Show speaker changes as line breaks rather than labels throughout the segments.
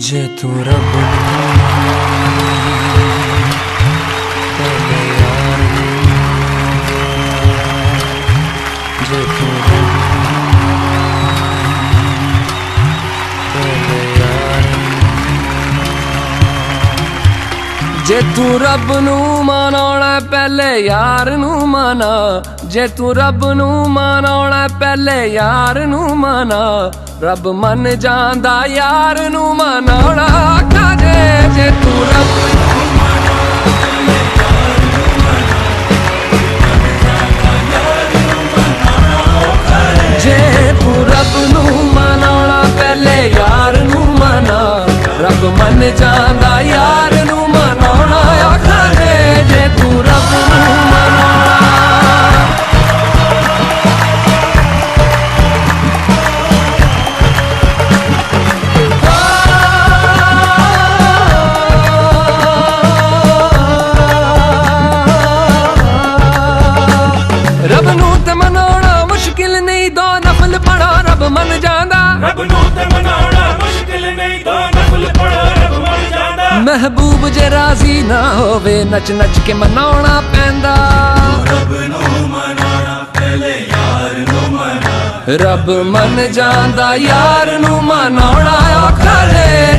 जे तू रब पहले यार जे तू रब पहले यार जे तू रब नू मनाउणा पहले यार नू मना जे तू रब नू मनाउणा पहले यार नू मना रब मन जांदा यार नू मनाउणा आखा जे तू रब जे तू रब नू मनाउणा पहले यार नू मना रब मन जांदा यार नू मनाउणा आखा जे तू रब नू मनाउणा रब नू ते मनाउणा मुश्किल नहीं दो नफल पढ़ो रब मन जांदा
रब नू ते मनाउणा मुश्किल नहीं दो नफल पढ़ो रब मन जांदा
महबूब जे राजी ना होवे नच नच के मनाउणा पैंदा
रब नू मनाउणा पहले यार नू मना
रब मन जांदा यार नू मनाउणा आखा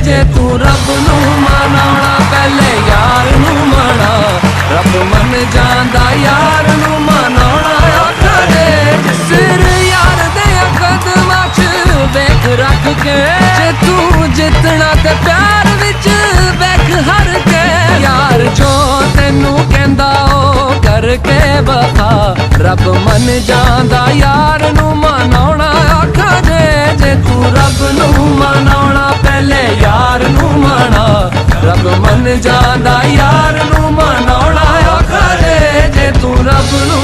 जे तू रब नू मनाउणा पहले यार नू मना रब मन जांदा यार नू मनाउणा आखा सिर यार दे कदमां च वेख रख के जे तू जितना ते प्यार विच वेख हर के यार जो तेनू कहंदा ओ करके वफा रब मन जांदा यार नू मनाउणा आखा जे तू रब नू मनाउणा पहले यार नू मना रब मन जांदा यार नू मनाउणा आखा जे तू रब नू